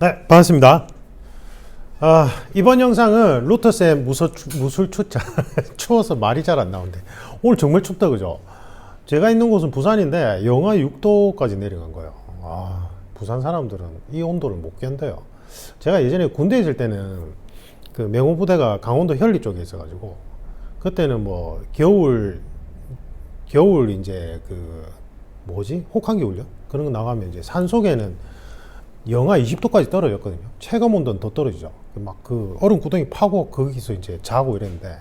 네, 반갑습니다. 이번 영상은 루터쌤 무술 추천 추워서 말이 잘 안 나오는데 오늘 정말 춥다 그죠? 제가 있는 곳은 부산인데 영하 6도까지 내려간 거예요. 부산 사람들은 이 온도를 못 견뎌요. 제가 예전에 군대 있을 때는 그 명호부대가 강원도 현리 쪽에 있어가지고 그때는 뭐 겨울 이제 그 뭐지? 혹한기 훈련? 그런 거 나가면 이제 산속에는 영하 20도까지 떨어졌거든요. 체감 온도는 더 떨어지죠. 막 그 얼음 구덩이 파고 거기서 이제 자고 이랬는데,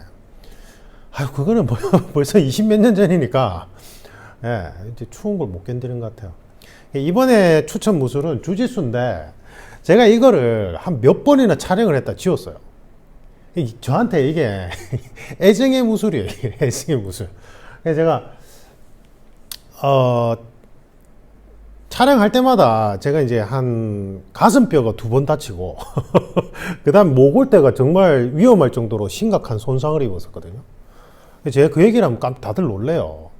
그거는 뭐 벌써 20몇 년 전이니까, 이제 추운 걸 못 견디는 것 같아요. 이번에 추천 무술은 주짓수인데, 제가 이거를 한 몇 번이나 촬영을 했다 지웠어요. 저한테 이게 애정의 무술이에요. 애정의 무술. 그래서 제가, 촬영할 때마다 제가 이제 한 가슴뼈가 2번 다치고 그 다음 목골대가 정말 위험할 정도로 심각한 손상을 입었었거든요. 제가 그 얘기를 하면 다들 놀래요.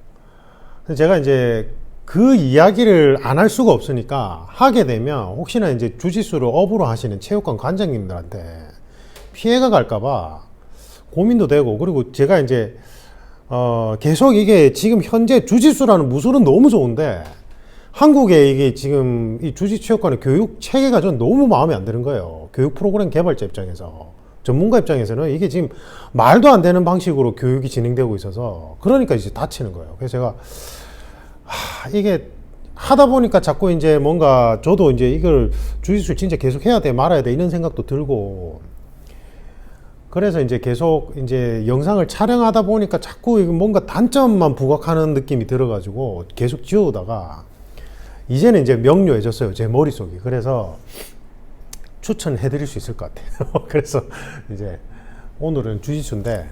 제가 이제 그 이야기를 안 할 수가 없으니까 하게 되면 혹시나 이제 주짓수를 업으로 하시는 체육관 관장님들한테 피해가 갈까봐 고민도 되고, 그리고 제가 이제 계속 이게 지금 현재 주짓수라는 무술은 너무 좋은데 한국에 이게 지금 이 주짓체육관의 교육 체계가 전 너무 마음에 안 드는 거예요. 교육 프로그램 개발자 입장에서, 전문가 입장에서는 이게 지금 말도 안 되는 방식으로 교육이 진행되고 있어서 그러니까 이제 다치는 거예요. 그래서 제가 이게 하다 보니까 자꾸 이제 뭔가 저도 이제 이걸 주짓수 진짜 계속 해야 돼 말아야 돼 이런 생각도 들고, 그래서 이제 계속 이제 영상을 촬영하다 보니까 자꾸 뭔가 단점만 부각하는 느낌이 들어가지고 계속 지우다가 이제는 이제 명료해졌어요, 제 머릿속이. 그래서 추천해 드릴 수 있을 것 같아요. 그래서 이제 오늘은 주짓수인데,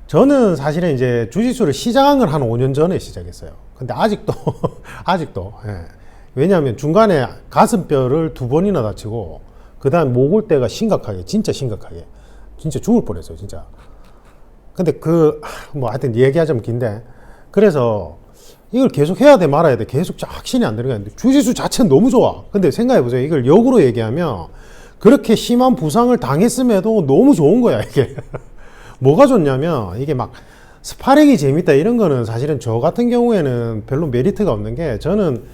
저는 사실은 이제 주짓수를 시작한 건 한 5년 전에 시작했어요. 근데 아직도 왜냐하면 중간에 가슴뼈를 2번이나 다치고 그 다음 목골대가 진짜 심각하게 진짜 죽을 뻔했어요, 진짜. 근데 뭐 하여튼 얘기하자면 긴데, 그래서 이걸 계속 해야 돼 말아야 돼 계속 확신이 안 드는 거야. 주짓수 자체는 너무 좋아. 근데 생각해 보세요. 이걸 역으로 얘기하면 그렇게 심한 부상을 당했음에도 너무 좋은 거야, 이게. 뭐가 좋냐면 이게 막 스파링이 재밌다 이런 거는 사실은 저 같은 경우에는 별로 메리트가 없는 게, 저는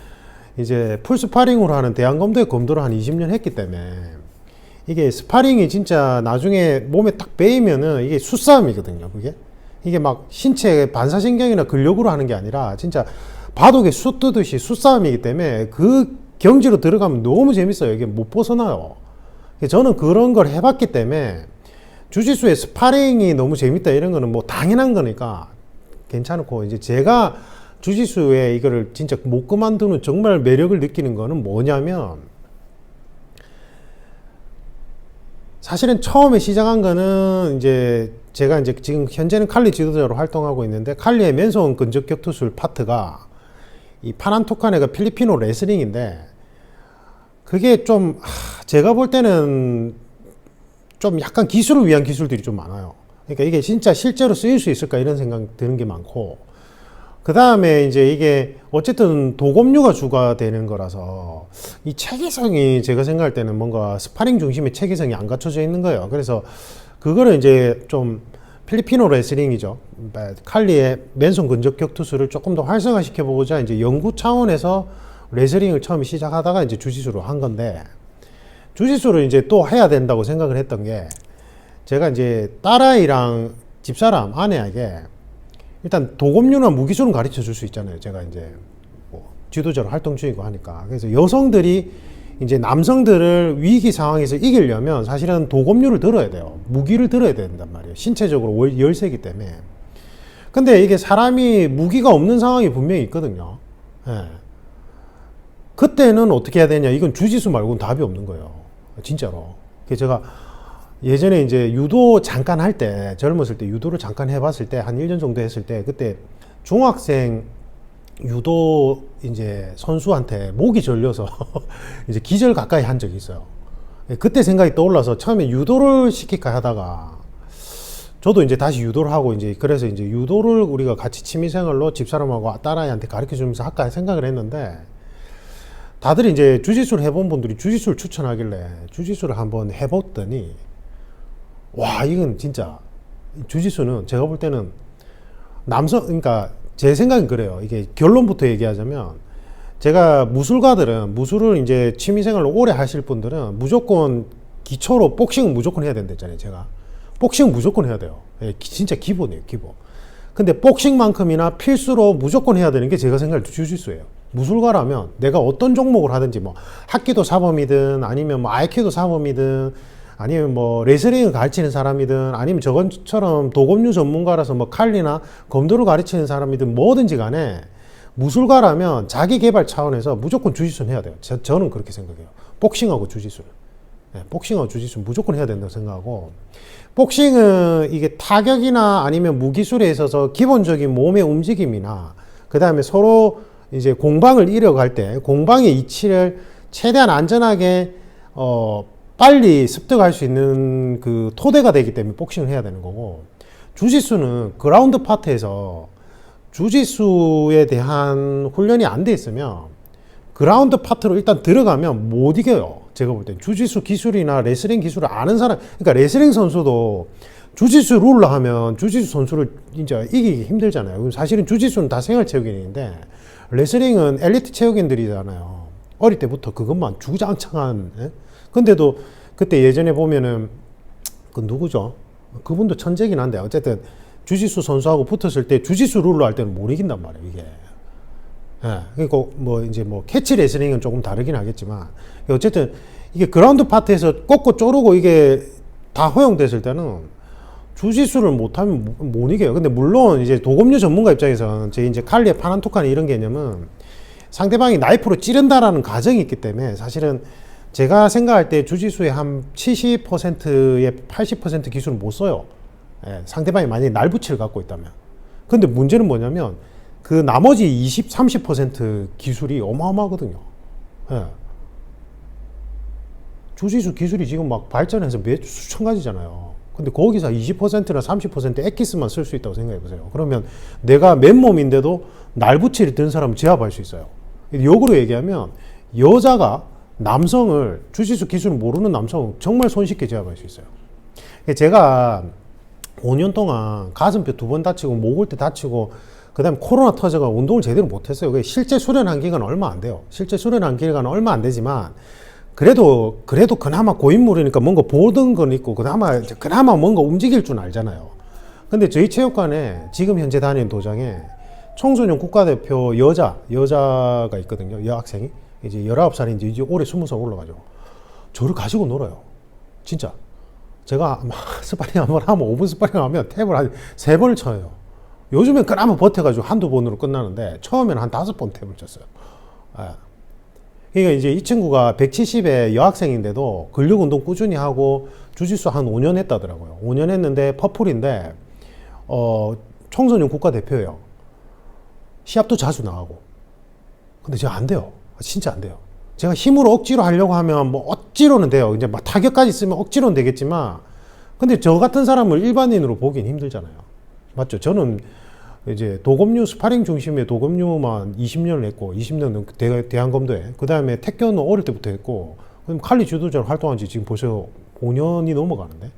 이제 풀 스파링으로 하는 대한검도의 검도를 한 20년 했기 때문에 이게 스파링이 진짜 나중에 몸에 딱 배이면은 이게 수싸움이거든요, 그게. 이게 막 신체 반사신경이나 근력으로 하는 게 아니라 진짜 바둑에 수 뜨듯이 수싸움이기 때문에 그 경지로 들어가면 너무 재밌어요. 이게 못 벗어나요. 저는 그런 걸 해봤기 때문에 주짓수의 스파링이 너무 재밌다 이런 거는 뭐 당연한 거니까 괜찮고, 이제 제가 주짓수에 이거를 진짜 못 그만두는 정말 매력을 느끼는 거는 뭐냐면, 사실은 처음에 시작한 거는 이제 제가 이제 지금 현재는 칼리 지도자로 활동하고 있는데, 칼리의 맨손 근접 격투술 파트가 이 파난투카네가 필리핀어 레슬링인데, 그게 좀 제가 볼 때는 좀 약간 기술을 위한 기술들이 좀 많아요. 그러니까 이게 진짜 실제로 쓰일 수 있을까 이런 생각 드는 게 많고, 그 다음에 이제 이게 어쨌든 도검류가 주가 되는 거라서 이 체계성이 제가 생각할 때는 뭔가 스파링 중심의 체계성이 안 갖춰져 있는 거예요. 그래서 그거를 이제 좀 필리핀어 레슬링이죠. 칼리의 맨손 근접 격투수를 조금 더 활성화시켜 보고자 이제 연구 차원에서 레슬링을 처음 시작하다가 이제 주짓수로 한 건데, 주짓수를 이제 또 해야 된다고 생각을 했던 게, 제가 이제 딸아이랑 집사람 아내에게 일단 도검류나 무기술은 가르쳐 줄 수 있잖아요. 제가 이제 뭐 지도자로 활동 중이고 하니까. 그래서 여성들이 이제 남성들을 위기 상황에서 이기려면 사실은 도검류를 들어야 돼요. 무기를 들어야 된단 말이에요. 신체적으로 열세기 때문에. 근데 이게 사람이 무기가 없는 상황이 분명히 있거든요. 그때는 어떻게 해야 되냐. 이건 주짓수 말고는 답이 없는 거예요, 진짜로. 그래서 제가 예전에 이제 유도 잠깐 할 때, 젊었을 때 유도를 잠깐 해봤을 때, 한 1년 정도 했을 때, 그때 중학생 유도 이제 선수한테 목이 절려서 이제 기절 가까이 한 적이 있어요. 그때 생각이 떠올라서 처음에 유도를 시킬까 하다가, 저도 이제 다시 유도를 하고, 이제 그래서 이제 유도를 우리가 같이 취미생활로 집사람하고 딸아이한테 가르쳐 주면서 할까 생각을 했는데, 다들 이제 주짓수를 해본 분들이 주짓수를 추천하길래 주짓수를 한번 해봤더니 와 이건 진짜 주짓수는 제가 볼 때는 그러니까 제 생각은 그래요. 이게 결론부터 얘기하자면 제가 무술가들은 무술을 이제 취미생활로 오래 하실 분들은 무조건 기초로 복싱은 무조건 해야 된댔잖아요. 제가 복싱은 무조건 해야 돼요. 예, 진짜 기본이에요, 기본. 근데 복싱만큼이나 필수로 무조건 해야 되는 게 제가 생각할 때 주짓수예요. 무술가라면 내가 어떤 종목을 하든지 뭐 합기도 사범이든 아니면 뭐 아이키도 사범이든 아니면 뭐 레슬링을 가르치는 사람이든 아니면 저건처럼 도검류 전문가라서 뭐 칼리나 검도를 가르치는 사람이든 뭐든지 간에 무술가라면 자기 개발 차원에서 무조건 주짓수는 해야 돼요. 저는 그렇게 생각해요. 복싱하고 주짓수는. 네, 복싱하고 주짓수는 무조건 해야 된다고 생각하고 복싱은 이게 타격이나 아니면 무기술에 있어서 기본적인 몸의 움직임이나 그 다음에 서로 이제 공방을 이뤄갈 때 공방의 이치를 최대한 안전하게 빨리 습득할 수 있는 그 토대가 되기 때문에 복싱을 해야 되는 거고 주짓수는 그라운드 파트에서 주짓수에 대한 훈련이 안 돼 있으면 그라운드 파트로 일단 들어가면 못 이겨요. 제가 볼 땐 주짓수 기술이나 레슬링 기술을 아는 사람, 그러니까 레슬링 선수도 주짓수 룰로 하면 주짓수 선수를 진짜 이기기 힘들잖아요. 사실은 주짓수는 다 생활체육인인데 레슬링은 엘리트 체육인들이잖아요. 어릴 때부터 그것만 주장창한. 예? 근데도 그때 예전에 보면은 그 누구죠? 그분도 천재긴 한데 어쨌든 주짓수 선수하고 붙었을 때 주짓수 룰로 할 때는 못 이긴단 말이에요. 이게. 예, 그러니까 뭐 이제 뭐 캐치 레슬링은 조금 다르긴 하겠지만 어쨌든 이게 그라운드 파트에서 꺾고 쪼르고 이게 다 허용됐을 때는 주짓수를 못하면 못 이겨요. 근데 물론 이제 도검류 전문가 입장에서는 제 이제 칼리에 파란토칸 이런 개념은 상대방이 나이프로 찌른다라는 가정이 있기 때문에 사실은 제가 생각할 때 주짓수의 한 70%의 80% 기술은 못 써요. 예, 상대방이 만약에 날붙이를 갖고 있다면. 근데 문제는 뭐냐면 그 나머지 20, 30% 기술이 어마어마하거든요. 예. 주짓수 기술이 지금 막 발전해서 몇 수천 가지잖아요. 근데 거기서 20%나 30% 엑기스만 쓸 수 있다고 생각해 보세요. 그러면 내가 맨몸인데도 날붙이를 든 사람을 제압할 수 있어요. 역으로 얘기하면 여자가 남성을 주짓수 기술을 모르는 남성은 정말 손쉽게 제압할 수 있어요. 제가 5년 동안 가슴뼈 2번 다치고 목을 다치고 그 다음에 코로나 터져가 운동을 제대로 못했어요. 실제 수련한 기간은 얼마 안 돼요. 실제 수련한 기간은 얼마 안 되지만 그래도 그나마 고인물이니까 뭔가 보던 건 있고 그나마 뭔가 움직일 줄 알잖아요. 근데 저희 체육관에 지금 현재 다니는 도장에 청소년 국가대표 여자가 있거든요. 여학생이 이제 19살인지 이제 올해 20살 올라가죠. 저를 가지고 놀아요. 진짜. 제가 스파링 한번 하면 5분 스파링 하면 탭을 한 3번을 쳐요. 요즘엔 그나마 버텨가지고 한두 번으로 끝나는데 처음에는 한 5번 탭을 쳤어요. 예. 그러니까 이제 이 친구가 170의 여학생인데도 근력 운동 꾸준히 하고 주짓수 한 5년 했다더라고요. 5년 했는데 퍼플인데 청소년 국가대표예요. 시합도 자주 나가고. 근데 제가 안 돼요. 진짜 안 돼요. 제가 힘으로 억지로 하려고 하면 뭐 억지로는 돼요. 이제 막 타격까지 쓰면 억지로는 되겠지만 근데 저 같은 사람을 일반인으로 보기는 힘들잖아요. 맞죠? 저는 이제 도검류 스파링 중심의 도검류만 20년을 했고 20년은 대한검도에 그 다음에 태권도 어릴 때부터 했고 그럼 칼리 주도자로 활동한 지 지금 벌써 5년이 넘어가는데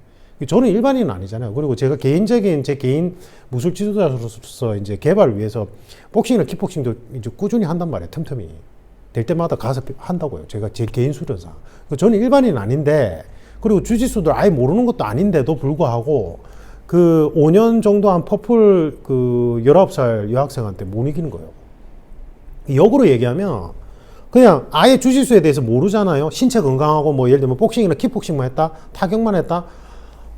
저는 일반인은 아니잖아요. 그리고 제가 제 개인 무술 지도자로서 이제 개발을 위해서 복싱이나 킥복싱도 이제 꾸준히 한단 말이에요. 틈틈이 될 때마다 가서 한다고요. 제가 제 개인 수련상. 저는 일반인은 아닌데 그리고 주짓수도 아예 모르는 것도 아닌데도 불구하고 그 5년 정도 한 퍼플 그 19살 여학생한테 못 이기는 거예요. 역으로 얘기하면 그냥 아예 주짓수에 대해서 모르잖아요. 신체 건강하고 뭐 예를 들면 복싱이나 킥복싱만 했다, 타격만 했다.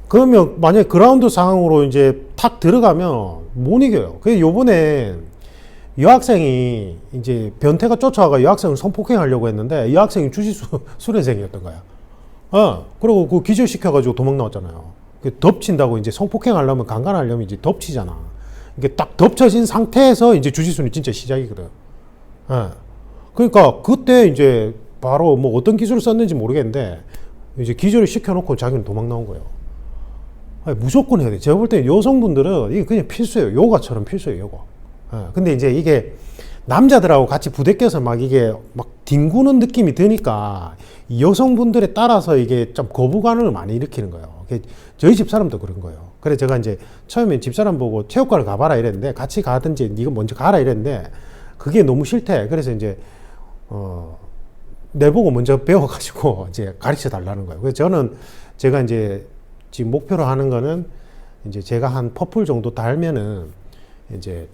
그러면 만약에 그라운드 상황으로 이제 탁 들어가면 못 이겨요. 그래서 요번에 여학생이 이제 변태가 쫓아와가 여학생을 성폭행하려고 했는데 여학생이 주짓수 수련생이었던 거야. 그리고 그 기절시켜가지고 도망 나왔잖아요. 덮친다고 이제 성폭행하려면 강간하려면 이제 덮치잖아. 이게 딱 덮쳐진 상태에서 이제 주짓수는 진짜 시작이거든. 그러니까 그때 이제 바로 뭐 어떤 기술을 썼는지 모르겠는데 이제 기절을 시켜놓고 자기는 도망 나온 거예요. 무조건 해야 돼. 제가 볼 때 여성분들은 이게 그냥 필수예요. 요가처럼 필수예요, 요가. 근데 이제 이게 남자들하고 같이 부대껴서 막 이게 막 뒹구는 느낌이 드니까 여성분들에 따라서 이게 좀 거부감을 많이 일으키는 거예요. 저희 집사람도 그런 거예요. 그래서 제가 이제 처음에 집사람 보고 체육관을 가봐라 이랬는데, 같이 가든지 네가 먼저 가라 이랬는데 그게 너무 싫대. 그래서 이제 내보고 먼저 배워가지고 이제 가르쳐 달라는 거예요. 그래서 저는 제가 이제 지금 목표로 하는 거는 이제 제가 한 퍼플 정도 달면은 이제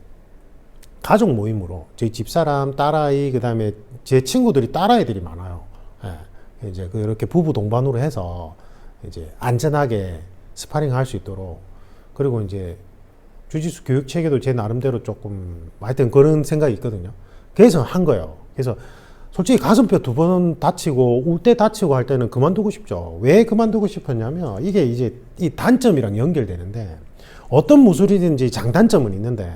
가족 모임으로 저희 집사람, 딸아이, 그 다음에 제 친구들이 딸아이들이 많아요. 예. 이제 그렇게 부부 동반으로 해서 이제 안전하게 스파링 할 수 있도록, 그리고 이제 주짓수 교육 체계도 제 나름대로 조금 하여튼 그런 생각이 있거든요. 그래서 한 거예요. 그래서 솔직히 가슴뼈 2번 다치고 울 때 다치고 할 때는 그만두고 싶죠. 왜 그만두고 싶었냐면 이게 이제 이 단점이랑 연결되는데, 어떤 무술이든지 장단점은 있는데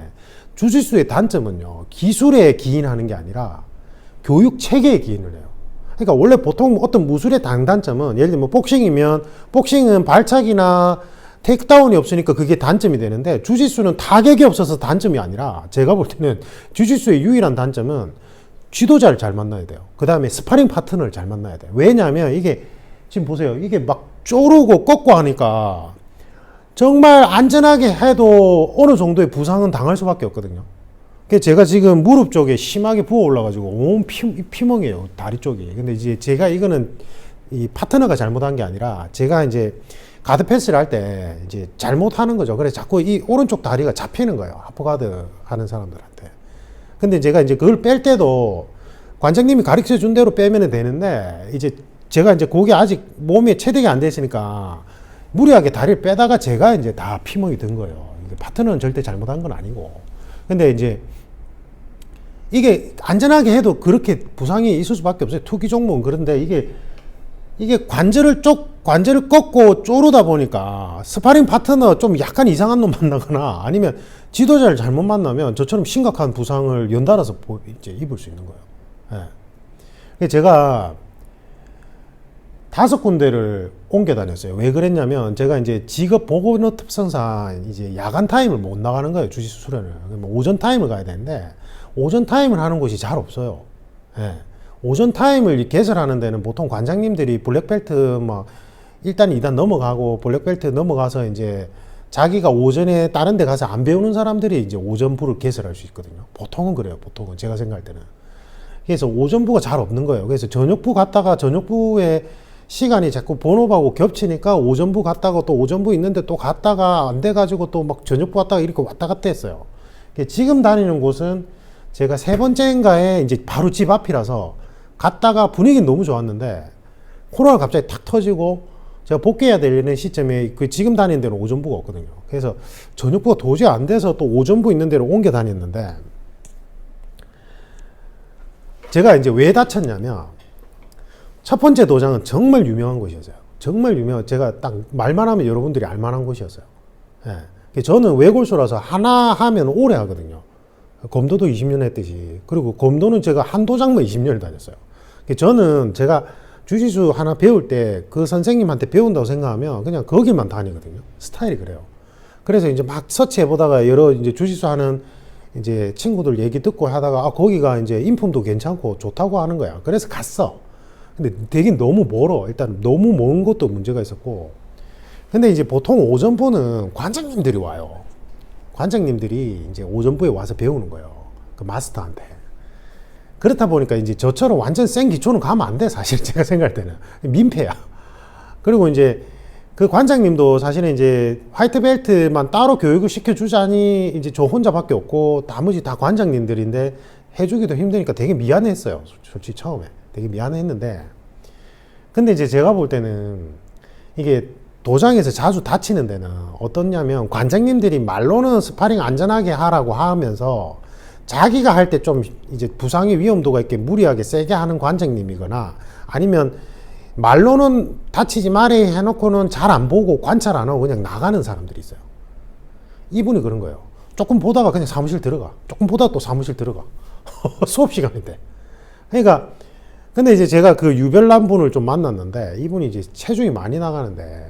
주짓수의 단점은요, 기술에 기인하는 게 아니라 교육 체계에 기인을 해요. 그러니까 원래 보통 어떤 무술의 단점은, 예를 들면 복싱이면 복싱은 발차기나 테이크다운이 없으니까 그게 단점이 되는데, 주짓수는 타격이 없어서 단점이 아니라, 제가 볼 때는 주짓수의 유일한 단점은 지도자를 잘 만나야 돼요. 그 다음에 스파링 파트너를 잘 만나야 돼요. 왜냐하면 이게 지금 보세요. 이게 막 쪼르고 꺾고 하니까 정말 안전하게 해도 어느 정도의 부상은 당할 수밖에 없거든요. 그래서 제가 지금 무릎 쪽에 심하게 부어 올라가지고 온 피멍이에요. 다리 쪽이. 근데 이제 제가 이거는 이 파트너가 잘못한 게 아니라 제가 이제 가드 패스를 할 때 이제 잘못하는 거죠. 그래서 자꾸 이 오른쪽 다리가 잡히는 거예요. 하프가드 하는 사람들한테. 근데 제가 이제 그걸 뺄 때도 관장님이 가르쳐 준 대로 빼면 되는데, 이제 제가 이제 그게 아직 몸에 체득이 안 됐으니까 무리하게 다리를 빼다가 제가 이제 다 피멍이 든 거예요. 파트너는 절대 잘못한 건 아니고. 근데 이제 이게 안전하게 해도 그렇게 부상이 있을 수밖에 없어요. 투기 종목은. 그런데 이게 관절을 꺾고 쪼르다 보니까 스파링 파트너 좀 약간 이상한 놈 만나거나 아니면 지도자를 잘못 만나면 저처럼 심각한 부상을 연달아서 이제 입을 수 있는 거예요. 예. 제가 5군데를 옮겨 다녔어요. 왜 그랬냐면 제가 이제 직업 보건업 특성상 이제 야간 타임을 못 나가는 거예요. 주짓수 수련을. 오전 타임을 가야 되는데 오전 타임을 하는 곳이 잘 없어요. 예. 오전 타임을 개설하는 데는 보통 관장님들이 블랙벨트 막 1단, 2단 넘어가고 블랙벨트 넘어가서 이제 자기가 오전에 다른 데 가서 안 배우는 사람들이 이제 오전부를 개설할 수 있거든요. 보통은 그래요. 보통은 제가 생각할 때는. 그래서 오전부가 잘 없는 거예요. 그래서 저녁부 갔다가 저녁부에 시간이 자꾸 본업하고 겹치니까 오전부 갔다가 또 오전부 있는데 또 갔다가 안 돼가지고 또 막 저녁부 갔다가 이렇게 왔다 갔다 했어요. 지금 다니는 곳은 제가 3번째인가에 이제 바로 집 앞이라서 갔다가 분위기는 너무 좋았는데 코로나가 갑자기 탁 터지고 제가 복귀해야 되는 시점에 그 지금 다니는 데는 오전부가 없거든요. 그래서 저녁부가 도저히 안 돼서 또 오전부 있는 데로 옮겨 다녔는데, 제가 이제 왜 다쳤냐면 첫 번째 도장은 정말 유명한 곳이었어요. 정말 유명한, 제가 딱 말만 하면 여러분들이 알만한 곳이었어요. 예. 저는 외골수라서 하나 하면 오래 하거든요. 검도도 20년 했듯이. 그리고 검도는 제가 한 도장만 20년을 다녔어요. 저는 제가 주짓수 하나 배울 때 그 선생님한테 배운다고 생각하면 그냥 거기만 다니거든요. 스타일이 그래요. 그래서 이제 막 서치해보다가 여러 이제 주짓수 하는 이제 친구들 얘기 듣고 하다가 거기가 이제 인품도 괜찮고 좋다고 하는 거야. 그래서 갔어. 근데 되긴 너무 멀어. 일단 너무 먼 것도 문제가 있었고. 근데 이제 보통 오전부는 관장님들이 와요. 관장님들이 이제 오전부에 와서 배우는 거예요. 그 마스터한테. 그렇다 보니까 이제 저처럼 완전 센 기초는 가면 안 돼. 사실 제가 생각할 때는. 민폐야. 그리고 이제 그 관장님도 사실은 이제 화이트 벨트만 따로 교육을 시켜주자니 이제 저 혼자밖에 없고 나머지 다 관장님들인데 해주기도 힘드니까 되게 미안했어요. 솔직히 처음에. 되게 미안했는데. 근데 이제 제가 볼 때는 이게 도장에서 자주 다치는 데는 어떻냐면 관장님들이 말로는 스파링 안전하게 하라고 하면서 자기가 할 때 좀 이제 부상의 위험도가 있게 무리하게 세게 하는 관장님이거나 아니면 말로는 다치지 말해 해놓고는 잘 안 보고 관찰 안 하고 그냥 나가는 사람들이 있어요. 이분이 그런 거예요. 조금 보다가 그냥 사무실 들어가. 조금 보다가 또 사무실 들어가. 수업 시간인데. 그러니까 근데 이제 제가 그 유별난 분을 좀 만났는데 이분이 이제 체중이 많이 나가는데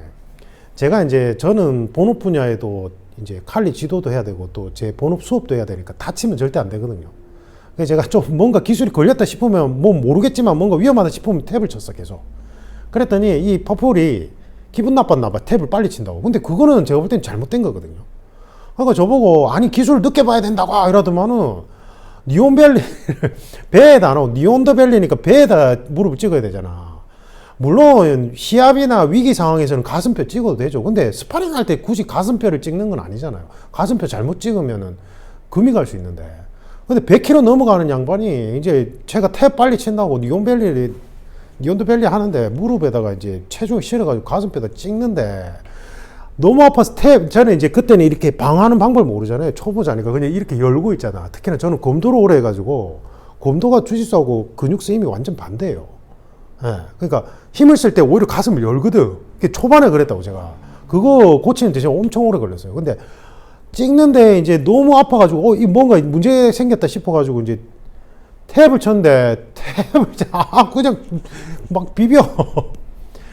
제가 이제 저는 본업 분야에도 이제 칼리 지도도 해야 되고 또 제 본업 수업도 해야 되니까 다치면 절대 안 되거든요. 그래서 제가 좀 뭔가 기술이 걸렸다 싶으면 뭐 모르겠지만 뭔가 위험하다 싶으면 탭을 쳤어 계속. 그랬더니 이 퍼플이 기분 나빴나 봐. 탭을 빨리 친다고. 근데 그거는 제가 볼 땐 잘못된 거거든요. 그러니까 저보고 아니 기술을 늦게 봐야 된다고 이러더만은 니온밸리 배에다 안 하고 니온더밸리니까 배에다 무릎을 찍어야 되잖아. 물론 시합이나 위기 상황에서는 가슴표 찍어도 되죠. 근데 스파링 할 때 굳이 가슴표를 찍는 건 아니잖아요. 가슴표 잘못 찍으면은 금이 갈 수 있는데. 근데 100kg 넘어가는 양반이 이제 제가 탭 빨리 친다고 니온더밸리 하는데 무릎에다가 이제 체중을 실어가지고 가슴뼈에다 찍는데 너무 아파서 저는 이제 그때는 이렇게 방어하는 방법을 모르잖아요. 초보자니까 그냥 이렇게 열고 있잖아. 특히나 저는 검도를 오래 해가지고 검도가 주짓수하고 근육 쓰임이 완전 반대예요. 예. 그러니까 힘을 쓸 때 오히려 가슴을 열거든. 초반에 그랬다고 제가. 그거 고치는 데 엄청 오래 걸렸어요. 근데 찍는데 이제 너무 아파가지고 이 뭔가 문제 생겼다 싶어가지고 이제 탭을 쳤는데 탭을 그냥 막 비벼.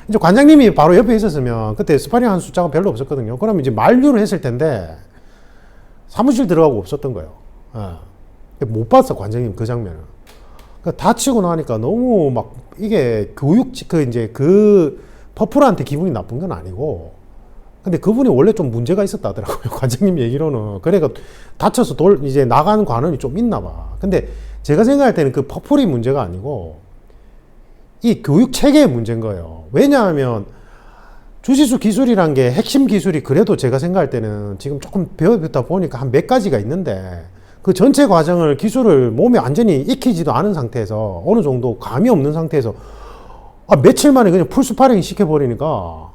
이제 관장님이 바로 옆에 있었으면 그때 스파링 한 숫자가 별로 없었거든요. 그러면 이제 만류를 했을 텐데 사무실 들어가고 없었던 거예요. 예. 못 봤어 관장님 그 장면을. 다치고 나니까 너무 막 이게 그 퍼플한테 기분이 나쁜 건 아니고 근데 그분이 원래 좀 문제가 있었다 하더라고요. 관장님 얘기로는. 그래가 다쳐서 이제 나가는 관원이 좀 있나 봐. 근데 제가 생각할 때는 그 퍼플이 문제가 아니고 이 교육 체계의 문제인 거예요. 왜냐하면 주짓수 기술이란 게 핵심 기술이 그래도 제가 생각할 때는 지금 조금 배워보다 보니까 한 몇 가지가 있는데 그 전체 과정을 기술을 몸에 완전히 익히지도 않은 상태에서 어느 정도 감이 없는 상태에서 며칠 만에 그냥 풀스파링 시켜버리니까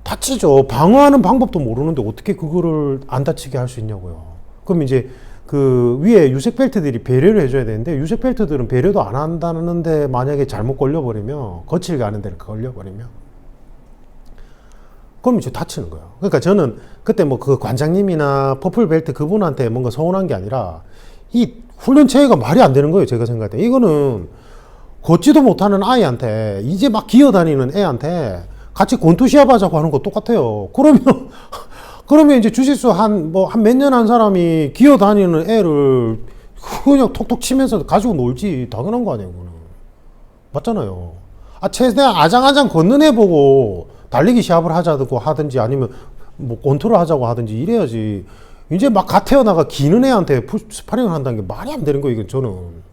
다치죠. 방어하는 방법도 모르는데 어떻게 그거를 안 다치게 할 수 있냐고요. 그럼 이제 그 위에 유색 벨트들이 배려를 해줘야 되는데 유색 벨트들은 배려도 안 한다는데 만약에 잘못 걸려버리면 거칠게 하는 데를 걸려버리면 그럼 이제 다치는 거예요. 그러니까 저는 그때 뭐 그 관장님이나 퍼플 벨트 그분한테 뭔가 서운한 게 아니라 이 훈련 체계가 말이 안 되는 거예요. 제가 생각할 때 이거는 걷지도 못하는 아이한테 이제 막 기어다니는 애한테 같이 권투 시합 하자고 하는 거 똑같아요. 그러면 이제 주짓수 한 몇 년 한 사람이 기어다니는 애를 그냥 톡톡 치면서 가지고 놀지. 당연한 거 아니에요, 그거는. 맞잖아요. 최대한 아장아장 걷는 애 보고 달리기 시합을 하자고 하든지 아니면 뭐 권투를 하자고 하든지 이래야지. 이제 막 갓 태어나가 기는 애한테 스파링을 한다는 게 말이 안 되는 거예요, 이건 저는.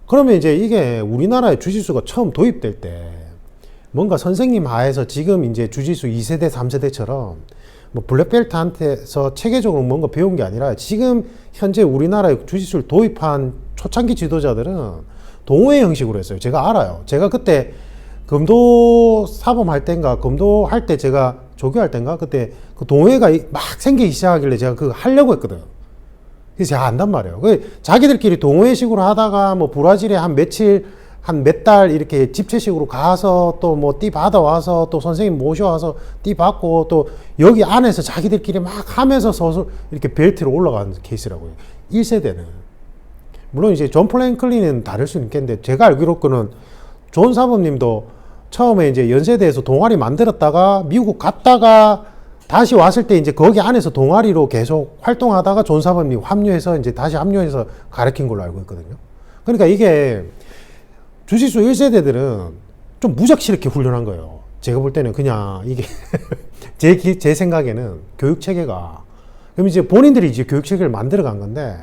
그러면 이제 이게 우리나라에 주짓수가 처음 도입될 때 뭔가 선생님 하에서 지금 이제 주짓수 2세대, 3세대처럼 뭐 블랙벨트한테서 체계적으로 뭔가 배운 게 아니라 지금 현재 우리나라에 주짓수를 도입한 초창기 지도자들은 동호회 형식으로 했어요. 제가 알아요. 제가 그때 검도 사범할 때인가 검도 할 때 제가 조교할 때인가 그때 그 동호회가 막 생기기 시작하길래 제가 그거 하려고 했거든. 그래서 제가 안단 말이에요. 자기들끼리 동호회식으로 하다가 뭐 브라질에 한 며칠 한 몇 달 이렇게 집체식으로 가서 또 뭐 띠 받아와서 또 선생님 모셔와서 띠 받고 또 여기 안에서 자기들끼리 막 하면서 서서 이렇게 벨트로 올라가는 케이스라고요. 1세대는. 물론 이제 존 플랭클린은 다를 수는 있겠는데 제가 알기로는 존 사범님도 처음에 이제 연세대에서 동아리 만들었다가 미국 갔다가 다시 왔을 때 이제 거기 안에서 동아리로 계속 활동하다가 존 사범님 합류해서 이제 다시 합류해서 가르친 걸로 알고 있거든요. 그러니까 이게 주짓수 1세대들은 좀 무작시럽게 훈련한 거예요. 제가 볼 때는 그냥 이게 제 생각에는 교육 체계가 그럼 이제 본인들이 이제 교육 체계를 만들어 간 건데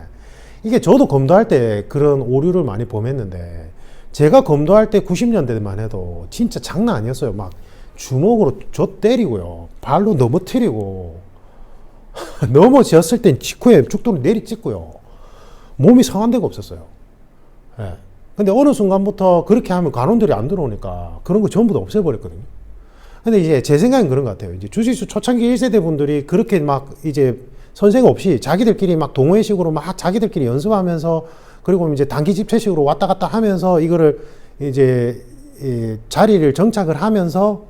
이게 저도 검도할 때 그런 오류를 많이 범했는데 제가 검도할 때 90년대만 해도 진짜 장난 아니었어요. 막 주먹으로 저 때리고요. 발로 넘어뜨리고 넘어졌을 땐 직후에 죽도록 내리찍고요. 몸이 상한 데가 없었어요. 예. 근데 어느 순간부터 그렇게 하면 관원들이 안 들어오니까 그런 거 전부 다 없애버렸거든요. 근데 이제 제 생각엔 그런 것 같아요. 이제 주짓수 초창기 1세대 분들이 그렇게 막 이제 선생 없이 자기들끼리 막 동호회식으로 막 자기들끼리 연습하면서 그리고 이제 단기 집체식으로 왔다 갔다 하면서 이거를 이제 자리를 정착을 하면서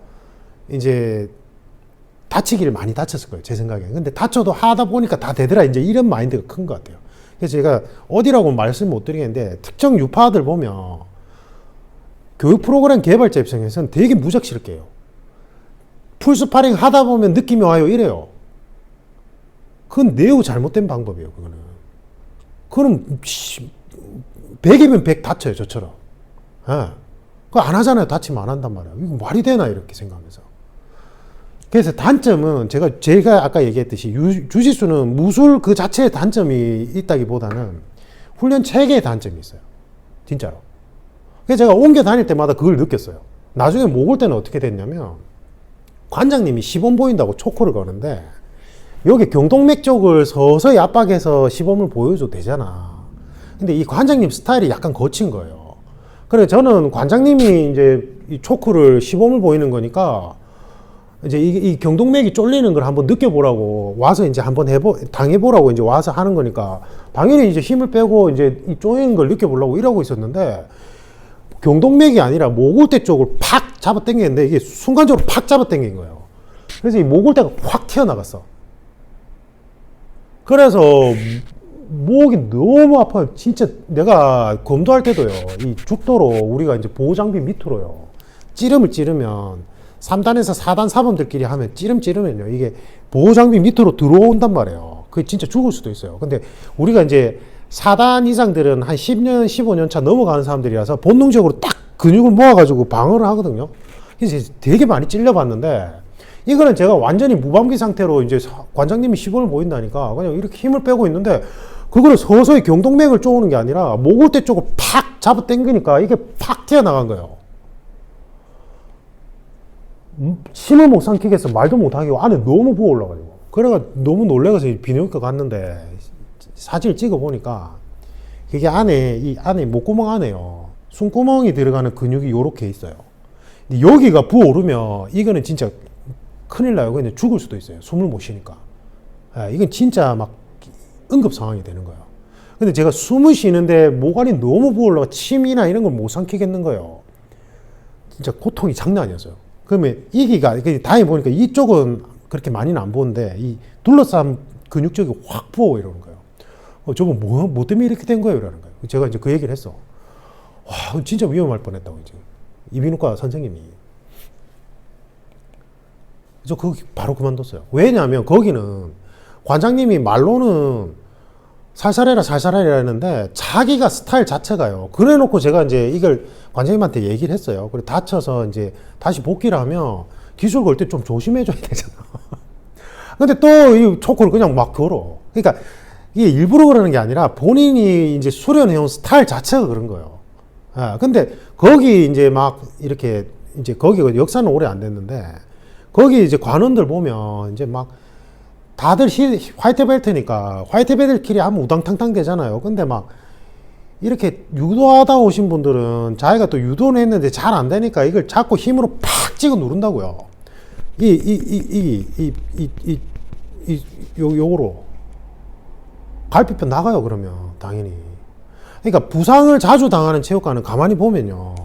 이제 다치기를 많이 다쳤을 거예요. 제 생각에. 근데 다쳐도 하다 보니까 다 되더라. 이제 이런 마인드가 큰 것 같아요. 그래서 제가 어디라고 말씀 못 드리겠는데 특정 유파들 보면 교육 프로그램 개발자 입장에서는 되게 무작시럽게 해요. 풀스파링 하다 보면 느낌이 와요. 이래요. 그건 매우 잘못된 방법이에요. 그럼 100이면 100 다쳐요, 저처럼. 예. 그거 안 하잖아요. 다치면 안 한단 말이에요. 이거 말이 되나 이렇게 생각하면서. 그래서 단점은 제가 아까 얘기했듯이 주짓수는 무술 그 자체의 단점이 있다기보다는 훈련 체계의 단점이 있어요. 진짜로. 그래서 제가 옮겨 다닐 때마다 그걸 느꼈어요. 나중에 목올 때는 어떻게 됐냐면 관장님이 시범 보인다고 초코를 거는데 여기 경동맥 쪽을 서서히 압박해서 시범을 보여줘도 되잖아. 근데 이 관장님 스타일이 약간 거친 거예요. 그래 저는 관장님이 이제 이 초크를 시범을 보이는 거니까 이제 이 경동맥이 쫄리는 걸 한번 느껴보라고 와서 이제 한번 당해보라고 이제 와서 하는 거니까 당연히 이제 힘을 빼고 이제 이 쪼이는 걸 느껴보려고 이러고 있었는데 경동맥이 아니라 목골대 쪽을 팍 잡아 당겼는데 이게 순간적으로 팍 잡아 당긴 거예요. 그래서 이 목골대가 확 튀어나갔어. 그래서 목이 너무 아파요. 진짜 내가 검도할 때도요. 이 죽도로 우리가 이제 보호장비 밑으로요. 찌름을 찌르면 3단에서 4단 사범들끼리 하면 찌르면요. 이게 보호장비 밑으로 들어온단 말이에요. 그게 진짜 죽을 수도 있어요. 근데 우리가 이제 4단 이상들은 한 10년, 15년 차 넘어가는 사람들이라서 본능적으로 딱 근육을 모아가지고 방어를 하거든요. 그래서 되게 많이 찔려봤는데 이거는 제가 완전히 무방비 상태로 이제 관장님이 시범을 보인다니까 그냥 이렇게 힘을 빼고 있는데 그거를 서서히 경동맥을 쪼는 게 아니라 목골대 쪽을 팍 잡아 당기니까 이게 팍 튀어나간 거예요. 힘을 못 삼키겠어. 말도 못하게 안에 너무 부어 올라가지고. 그래가 너무 놀래서 비뇨기과 갔는데 사진을 찍어 보니까 이게 이 안에 목구멍 안에요. 숨구멍이 들어가는 근육이 요렇게 있어요. 근데 여기가 부어오르면 이거는 진짜 큰일 나요. 그냥 죽을 수도 있어요. 숨을 못 쉬니까. 이건 진짜 막 응급 상황이 되는 거예요. 근데 제가 숨을 쉬는데 목안이 너무 부어 올라가 침이나 이런 걸 못 삼키겠는 거예요. 진짜 고통이 장난 아니었어요. 그러면 다행히 보니까 이쪽은 그렇게 많이는 안 부었는데 이 둘러싼 근육 쪽이 확 부어 이러는 거예요. 저분 뭐 때문에 이렇게 된 거예요? 이러는 거예요. 제가 이제 그 얘기를 했어. 와, 진짜 위험할 뻔했다고 이제 이비인후과 선생님이. 저 거기 바로 그만뒀어요. 왜냐하면 거기는 관장님이 말로는 살살해라 했는데 자기가 스타일 자체가요. 그래 놓고 제가 이제 이걸 관장님한테 얘기를 했어요. 그래 다쳐서 이제 다시 복귀를 하면 기술 걸 때 좀 조심해줘야 되잖아. 근데 또 이 초코를 그냥 막 걸어. 그러니까 이게 일부러 그러는 게 아니라 본인이 이제 수련해온 스타일 자체가 그런 거예요. 근데 거기 이제 막 이렇게 이제 거기가 역사는 오래 안 됐는데 거기 이제 관원들 보면 이제 막 다들 화이트 벨트니까 화이트 벨트끼리 하면 우당탕탕 되잖아요. 근데 막 이렇게 유도하다 오신 분들은 자기가 또 유도는 했는데 잘 안 되니까 이걸 자꾸 힘으로 팍 찍어 누른다고요. 요거로 갈비뼈 나가요. 그러면 당연히. 그러니까 부상을 자주 당하는 체육관은 가만히 보면요.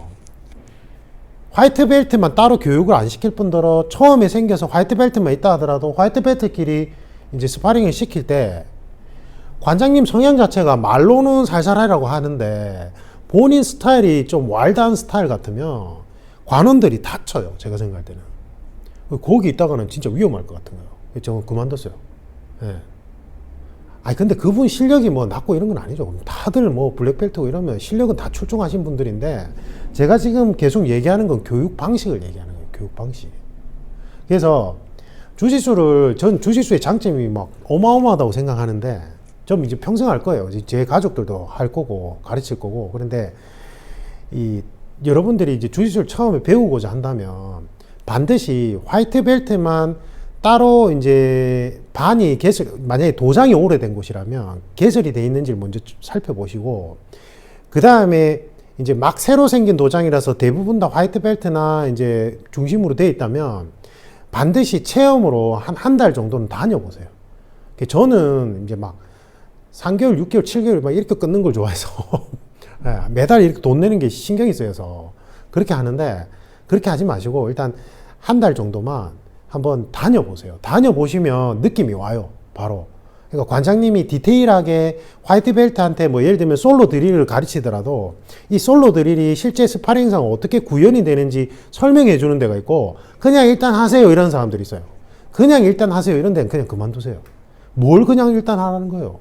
화이트 벨트만 따로 교육을 안 시킬 뿐더러 처음에 생겨서 화이트 벨트만 있다 하더라도 화이트 벨트끼리 이제 스파링을 시킬 때 관장님 성향 자체가 말로는 살살하라고 하는데 본인 스타일이 좀 와일드한 스타일 같으면 관원들이 다쳐요. 제가 생각할 때는. 거기 있다가는 진짜 위험할 것 같은 거예요. 저는 그만뒀어요. 예. 아니 근데 그분 실력이 뭐 낮고 이런 건 아니죠. 다들 뭐 블랙벨트고 이러면 실력은 다 출중하신 분들인데 제가 지금 계속 얘기하는 건 교육 방식을 얘기하는 거예요. 교육 방식. 그래서 전 주짓수의 장점이 막 어마어마하다고 생각하는데 좀 이제 평생 할 거예요. 제 가족들도 할 거고 가르칠 거고. 그런데 여러분들이 이제 주짓수를 처음에 배우고자 한다면 반드시 화이트 벨트만 따로 이제 만약에 도장이 오래된 곳이라면 개설이 돼 있는지를 먼저 살펴보시고, 그 다음에 이제 막 새로 생긴 도장이라서 대부분 다 화이트 벨트나 이제 중심으로 돼 있다면 반드시 체험으로 한 달 정도는 다녀보세요. 저는 이제 막 3개월, 6개월, 7개월 막 이렇게 끊는 걸 좋아해서 매달 이렇게 돈 내는 게 신경이 쓰여서 그렇게 하는데, 그렇게 하지 마시고 일단 한 달 정도만 한번 다녀보세요. 다녀보시면 느낌이 와요. 바로. 그러니까 관장님이 디테일하게 화이트 벨트한테 뭐 예를 들면 솔로 드릴을 가르치더라도 이 솔로 드릴이 실제 스파링상 어떻게 구현이 되는지 설명해 주는 데가 있고, 그냥 일단 하세요 이런 사람들이 있어요. 그냥 일단 하세요 이런 데는 그냥 그만두세요. 뭘 그냥 일단 하라는 거예요.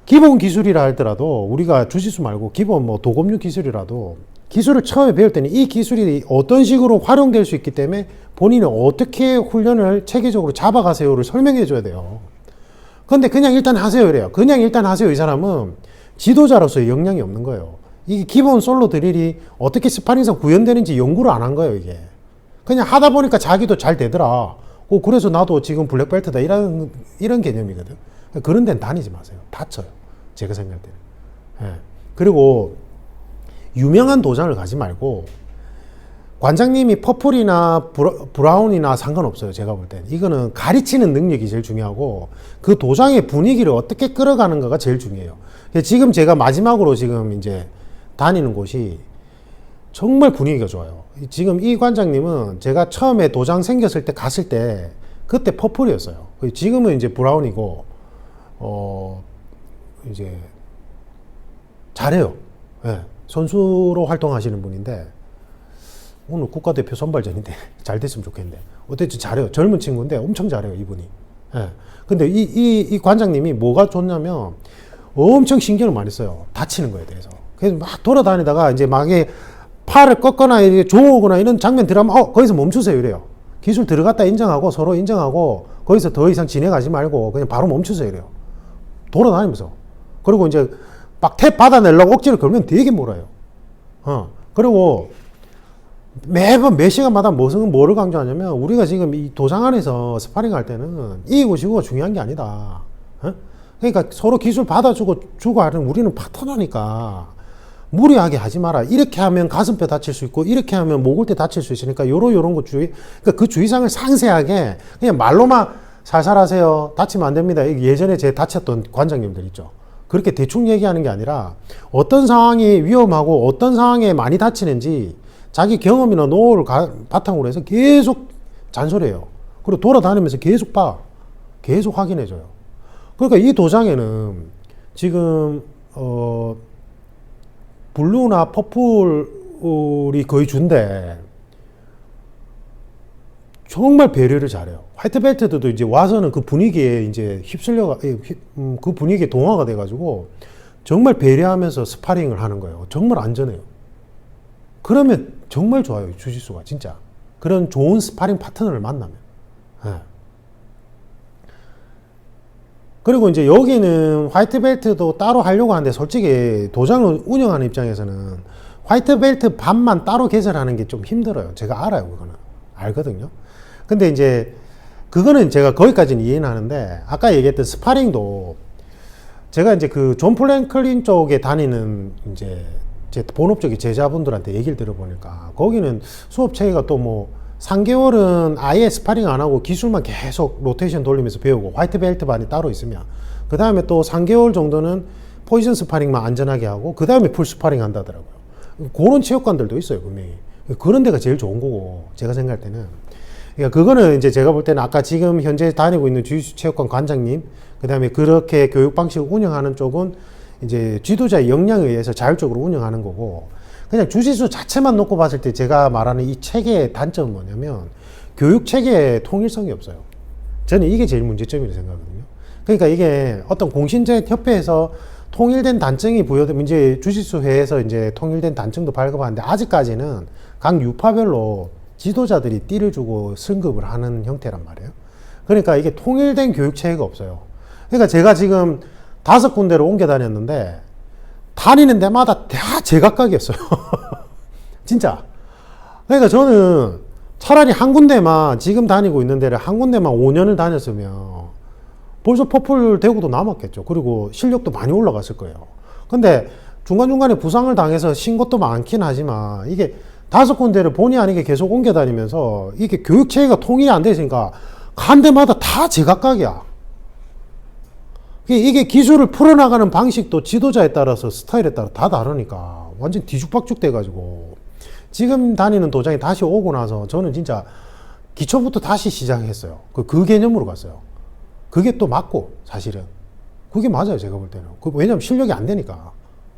기본 기술이라 할더라도 우리가 주짓수 말고 기본 뭐 도검류 기술이라도 기술을 처음에 배울 때는 이 기술이 어떤 식으로 활용될 수 있기 때문에 본인은 어떻게 훈련을 체계적으로 잡아가세요를 설명해 줘야 돼요. 근데 그냥 일단 하세요 이래요. 그냥 일단 하세요 이 사람은 지도자로서의 역량이 없는 거예요. 이게 기본 솔로 드릴이 어떻게 스파링상 구현되는지 연구를 안 한 거예요 이게. 그냥 하다 보니까 자기도 잘 되더라. 그래서 나도 지금 블랙벨트다 이런 개념이거든. 그런 데는 다니지 마세요. 다쳐요. 제가 생각할 때는. 예. 그리고 유명한 도장을 가지 말고 관장님이 퍼플이나 브라운이나 상관없어요. 제가 볼 때는. 이거는 가르치는 능력이 제일 중요하고 그 도장의 분위기를 어떻게 끌어가는가가 제일 중요해요. 지금 제가 마지막으로 지금 이제 다니는 곳이 정말 분위기가 좋아요. 지금 이 관장님은 제가 처음에 도장 생겼을 때 갔을 때 그때 퍼플이었어요. 지금은 이제 브라운이고 이제 잘해요. 예. 선수로 활동하시는 분인데 오늘 국가대표 선발전인데 잘 됐으면 좋겠는데 어쨌든 잘해요. 젊은 친구인데 엄청 잘해요 이분이. 예. 근데 이 관장님이 뭐가 좋냐면 엄청 신경을 많이 써요. 다치는 거에 대해서. 그래서 막 돌아다니다가 이제 막 팔을 꺾거나 이렇게 조거나 이런 장면 들어가면 거기서 멈추세요 이래요. 기술 들어갔다 인정하고 서로 인정하고 거기서 더 이상 진행하지 말고 그냥 바로 멈추세요 이래요. 돌아다니면서. 그리고 이제 막 탭 받아내려고 억지를 걸면 되게 몰아요. 그리고 매번 몇 시간마다 뭐를 강조하냐면 우리가 지금 이 도장 안에서 스파링 할 때는 이기고 지고가 중요한 게 아니다. 그러니까 서로 기술 주고 하는 우리는 파트너니까 무리하게 하지 마라. 이렇게 하면 가슴뼈 다칠 수 있고 이렇게 하면 목을 다칠 수 있으니까 요런 거 그러니까 그 주의사항을 상세하게 그냥 말로만 살살 하세요. 다치면 안 됩니다. 예전에 제 다쳤던 관장님들 있죠. 그렇게 대충 얘기하는 게 아니라 어떤 상황이 위험하고 어떤 상황에 많이 다치는지 자기 경험이나 노하우를 바탕으로 해서 계속 잔소리해요. 그리고 돌아다니면서 계속 확인해줘요. 그러니까 이 도장에는 지금 블루나 퍼플이 거의 준데 정말 배려를 잘해요. 화이트벨트들도 이제 와서는 그 분위기에 이제 그 분위기에 동화가 돼가지고 정말 배려하면서 스파링을 하는 거예요. 정말 안전해요. 그러면 정말 좋아요. 주짓수가 진짜. 그런 좋은 스파링 파트너를 만나면. 네. 그리고 이제 여기는 화이트벨트도 따로 하려고 하는데 솔직히 도장을 운영하는 입장에서는 화이트벨트 반만 따로 개설하는 게 좀 힘들어요. 제가 알아요. 그거는. 알거든요. 근데 이제 그거는 제가 거기까지는 이해는 하는데 아까 얘기했던 스파링도 제가 이제 그 존 플랭클린 쪽에 다니는 이제 제 본업적인 제자분들한테 얘기를 들어보니까 거기는 수업 체계가 또 뭐 3개월은 아예 스파링 안 하고 기술만 계속 로테이션 돌리면서 배우고 화이트벨트 반이 따로 있으면 그 다음에 또 3개월 정도는 포지션 스파링만 안전하게 하고 그 다음에 풀 스파링 한다더라고요. 그런 체육관들도 있어요 분명히. 그런 데가 제일 좋은 거고 제가 생각할 때는 그러니까 그거는 이제 제가 볼 때는 아까 지금 현재 다니고 있는 주짓수 체육관 관장님 그 다음에 그렇게 교육 방식을 운영하는 쪽은 이제 지도자의 역량에 의해서 자율적으로 운영하는 거고 그냥 주짓수 자체만 놓고 봤을 때 제가 말하는 이 체계의 단점은 뭐냐면 교육 체계에 통일성이 없어요. 저는 이게 제일 문제점이라고 생각하거든요. 그러니까 이게 어떤 공신제 협회에서 통일된 단증이 부여되면 이제 주짓수회에서 이제 통일된 단증도 발급하는데 아직까지는 각 유파별로 지도자들이 띠를 주고 승급을 하는 형태란 말이에요. 그러니까 이게 통일된 교육 체계가 없어요. 그러니까 제가 지금 5군데를 옮겨 다녔는데 다니는 데마다 다 제각각이었어요. 진짜. 그러니까 저는 차라리 한 군데만 지금 다니고 있는 데를 한 군데만 5년을 다녔으면 벌써 퍼플 대구도 남았겠죠. 그리고 실력도 많이 올라갔을 거예요. 근데 중간중간에 부상을 당해서 쉰 것도 많긴 하지만 이게 5군데를 본의 아니게 계속 옮겨 다니면서 이게 교육 체계가 통일이 안 되니까 간 데마다 다 제각각이야. 이게 기술을 풀어나가는 방식도 지도자에 따라서 스타일에 따라 다 다르니까 완전 뒤죽박죽 돼가지고 지금 다니는 도장에 다시 오고 나서 저는 진짜 기초부터 다시 시작했어요. 그 개념으로 갔어요. 그게 또 맞고 사실은 그게 맞아요. 제가 볼 때는. 왜냐면 실력이 안 되니까.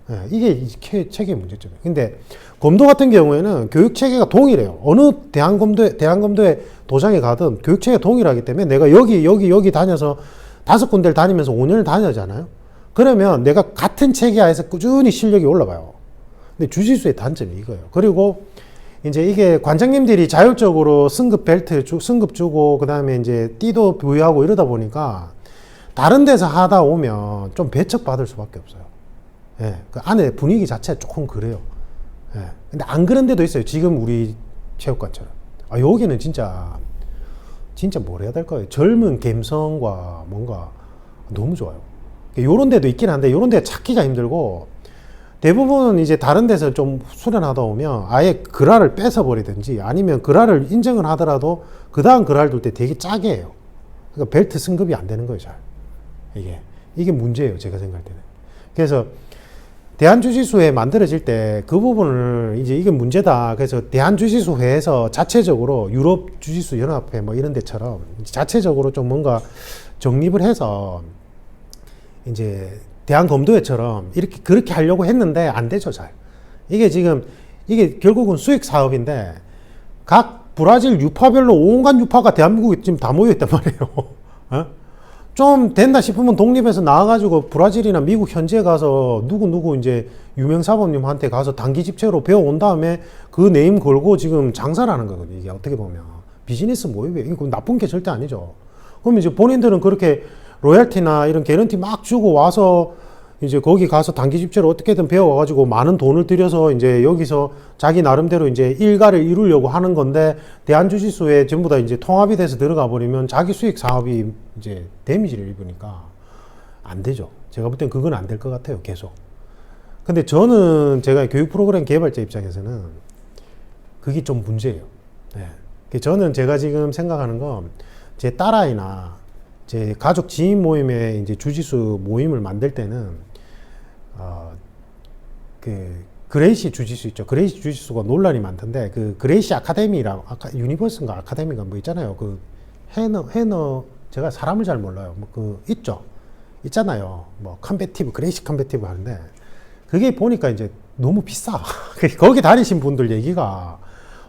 네, 이게 체계의 문제점이에요. 근데 검도 같은 경우에는 교육 체계가 동일해요. 어느 대한검도의 도장에 가든 교육 체계가 동일하기 때문에 내가 여기 다녀서 5군데를 다니면서 5년을 다녀잖아요. 그러면 내가 같은 체계하에서 꾸준히 실력이 올라가요. 근데 주짓수의 단점이 이거예요. 그리고 이제 이게 관장님들이 자율적으로 승급 벨트 승급 주고 그 다음에 이제 띠도 부여하고 이러다 보니까 다른 데서 하다 오면 좀 배척받을 수밖에 없어요. 예, 그 안에 분위기 자체가 조금 그래요. 예, 근데 안 그런 데도 있어요. 지금 우리 체육관처럼. 아, 여기는 진짜 뭘 해야 될까요? 젊은 감성과 뭔가 너무 좋아요. 요런 데도 있긴 한데 요런 데 찾기가 힘들고 대부분 이제 다른 데서 좀 수련하다 오면 아예 그랄을 뺏어버리든지 아니면 그랄을 인정을 하더라도 그 다음 그랄 둘 때 되게 짜게 해요. 그러니까 벨트 승급이 안 되는 거예요, 잘. 이게 문제예요, 제가 생각할 때는. 그래서 대한주짓수회 만들어질 때 그 부분을 이제 이게 문제다. 그래서 대한주짓수회에서 자체적으로 유럽 주짓수 연합회 뭐 이런 데처럼 자체적으로 좀 뭔가 정립을 해서 이제 대한검도회처럼 이렇게 그렇게 하려고 했는데 안 되죠, 잘. 이게 지금 이게 결국은 수익 사업인데 각 브라질 유파별로 온갖 유파가 대한민국에 지금 다 모여 있단 말이에요. 어? 좀 된다 싶으면 독립해서 나와가지고 브라질이나 미국 현지에 가서 누구 이제 유명 사범님한테 가서 단기 집체로 배워온 다음에 그 네임 걸고 지금 장사를 하는 거거든요. 이게 어떻게 보면 비즈니스 모임이에요. 이거 나쁜 게 절대 아니죠. 그럼 이제 본인들은 그렇게 로열티나 이런 개런티 막 주고 와서 이제 거기 가서 단기 집체로 어떻게든 배워가지고 많은 돈을 들여서 이제 여기서 자기 나름대로 이제 일가를 이루려고 하는 건데 대한주짓수에 전부 다 이제 통합이 돼서 들어가 버리면 자기 수익 사업이 이제 데미지를 입으니까 안 되죠. 제가 볼 땐 그건 안 될 것 같아요, 계속. 근데 저는 제가 교육 프로그램 개발자 입장에서는 그게 좀 문제예요. 네. 저는 제가 지금 생각하는 건 제 딸아이나 제 가족 지인 모임에 이제 주짓수 모임을 만들 때는 그 그레이시 주짓수 있죠. 그레이시 주짓수가 논란이 많던데 그 그레이시 아카데미랑 유니버스인가 아카데미가 뭐 있잖아요. 그 해너 제가 사람을 잘 몰라요. 뭐 그 있잖아요. 뭐 컴배티브 그레이시 컴배티브 하는데 그게 보니까 이제 너무 비싸. 거기 다니신 분들 얘기가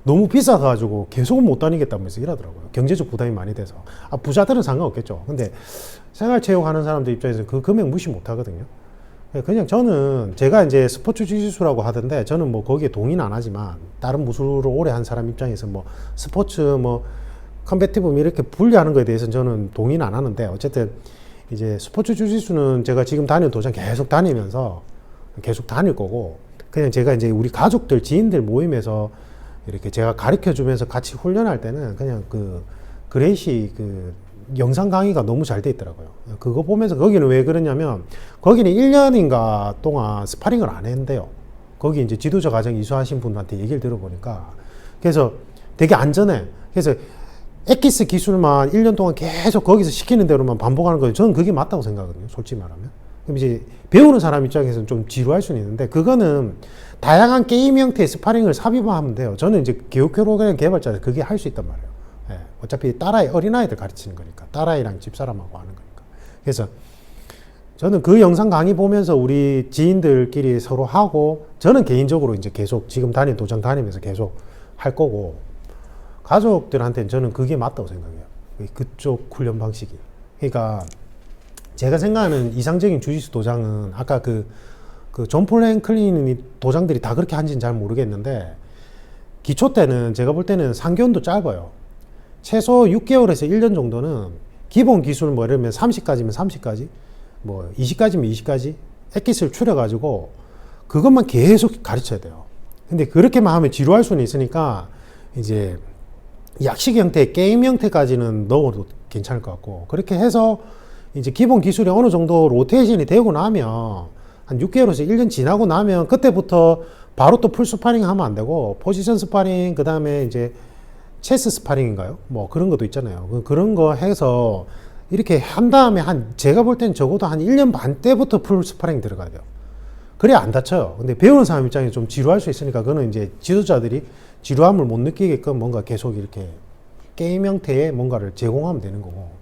너무 비싸가지고 계속 못 다니겠다면서 이러더라고요. 경제적 부담이 많이 돼서. 부자들은 상관없겠죠. 근데 생활체육 하는 사람들 입장에서 그 금액 무시 못 하거든요. 그냥 저는 제가 이제 스포츠 주짓수라고 하던데 저는 뭐 거기에 동의는 안 하지만 다른 무술을 오래 한 사람 입장에서 뭐 스포츠 뭐 컴배티브 이렇게 분리하는 거에 대해서는 저는 동의는 안 하는데 어쨌든 이제 스포츠 주짓수는 제가 지금 다니는 도장 계속 다니면서 계속 다닐 거고 그냥 제가 이제 우리 가족들 지인들 모임에서 이렇게 제가 가르쳐 주면서 같이 훈련할 때는 그냥 그 그레이시 그 영상 강의가 너무 잘 돼 있더라고요. 그거 보면서 거기는 왜 그러냐면 거기는 1년인가 동안 스파링을 안 했는데요. 거기 이제 지도자 과정 이수하신 분한테 얘기를 들어보니까 그래서 되게 안전해. 그래서 엑기스 기술만 1년 동안 계속 거기서 시키는 대로만 반복하는 거예요. 저는 그게 맞다고 생각하거든요. 솔직히 말하면. 그럼 이제 배우는 사람 입장에서는 좀 지루할 수는 있는데 그거는 다양한 게임 형태의 스파링을 삽입하면 돼요. 저는 이제 교육 프로그램 개발자들 그게 할 수 있단 말이에요. 예, 어차피 딸아이 어린아이들 가르치는 거니까 딸아이랑 집사람하고 하는 거니까. 그래서 저는 그 영상 강의 보면서 우리 지인들끼리 서로 하고 저는 개인적으로 이제 계속 지금 다니는 도장 다니면서 계속 할 거고 가족들한테는 저는 그게 맞다고 생각해요. 그쪽 훈련 방식이. 그러니까 제가 생각하는 이상적인 주짓수 도장은 아까 그 존 폴랭클린 도장들이 다 그렇게 한지는 잘 모르겠는데 기초 때는 제가 볼 때는 상견도 짧아요. 최소 6개월에서 1년 정도는 기본 기술 뭐 이러면 30까지면 30까지 뭐 20까지면 20까지 액기스를 추려가지고 그것만 계속 가르쳐야 돼요. 근데 그렇게만 하면 지루할 수는 있으니까 이제 약식 형태, 게임 형태까지는 넣어도 괜찮을 것 같고 그렇게 해서 이제 기본 기술이 어느 정도 로테이션이 되고 나면 한 6개월에서 1년 지나고 나면 그때부터 바로 또 풀 스파링 하면 안 되고 포지션 스파링 그 다음에 이제 체스 스파링인가요? 뭐 그런 것도 있잖아요. 그런 거 해서 이렇게 한 다음에 제가 볼 땐 적어도 한 1년 반 때부터 풀 스파링 들어가야 돼요. 그래야 안 다쳐요. 근데 배우는 사람 입장에 좀 지루할 수 있으니까 그거는 이제 지도자들이 지루함을 못 느끼게끔 뭔가 계속 이렇게 게임 형태의 뭔가를 제공하면 되는 거고.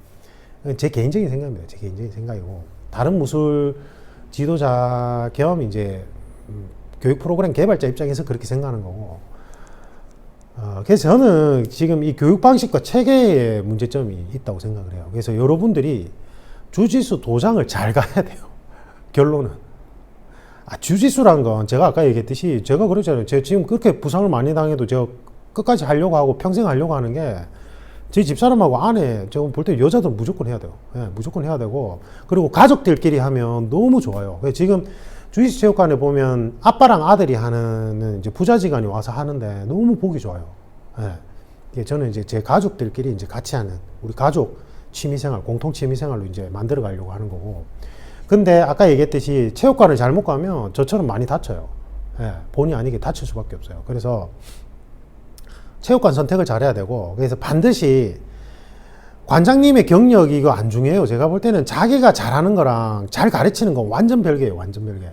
제 개인적인 생각입니다. 제 개인적인 생각이고. 다른 무술 지도자 겸 이제 교육 프로그램 개발자 입장에서 그렇게 생각하는 거고. 그래서 저는 지금 이 교육 방식과 체계에 문제점이 있다고 생각을 해요. 그래서 여러분들이 주짓수 도장을 잘 가야 돼요. 결론은 주짓수란 건 제가 아까 얘기했듯이 제가 그러잖아요. 제가 지금 그렇게 부상을 많이 당해도 제가 끝까지 하려고 하고 평생 하려고 하는 게 제 집사람하고 아내 제가 볼 때 여자도 무조건 해야 돼요. 예, 무조건 해야 되고 그리고 가족들끼리 하면 너무 좋아요. 지금 주짓수 체육관에 보면 아빠랑 아들이 하는 이제 부자지간이 와서 하는데 너무 보기 좋아요. 예. 저는 이제 제 가족들끼리 이제 같이 하는 우리 가족 취미생활, 공통 취미생활로 이제 만들어 가려고 하는 거고. 근데 아까 얘기했듯이 체육관을 잘못 가면 저처럼 많이 다쳐요. 예. 본의 아니게 다칠 수밖에 없어요. 그래서 체육관 선택을 잘해야 되고, 그래서 반드시 관장님의 경력이 이거 안 중요해요. 제가 볼 때는 자기가 잘하는 거랑 잘 가르치는 건 완전 별개예요. 완전 별개.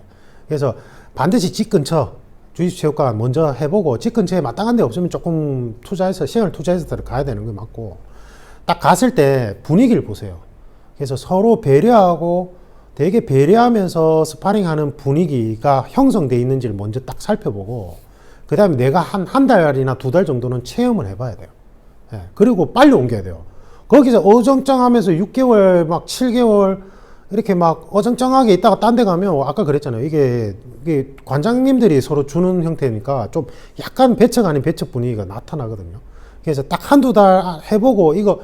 그래서 반드시 집 근처 주짓수 체육관 먼저 해보고 집 근처에 마땅한 데 없으면 조금 투자해서 시간을 투자해서 가야 되는 게 맞고, 딱 갔을 때 분위기를 보세요. 그래서 서로 배려하고 되게 배려하면서 스파링하는 분위기가 형성되어 있는지를 먼저 딱 살펴보고, 그 다음에 내가 한 달이나 2달 정도는 체험을 해봐야 돼요. 예. 그리고 빨리 옮겨야 돼요. 거기서 어정쩡하면서 6개월, 막 7개월, 이렇게 막 어정쩡하게 있다가 딴 데 가면, 아까 그랬잖아요. 이게 관장님들이 서로 주는 형태니까 좀 약간 배척 아닌 배척 분위기가 나타나거든요. 그래서 딱 한두 달 해보고 이거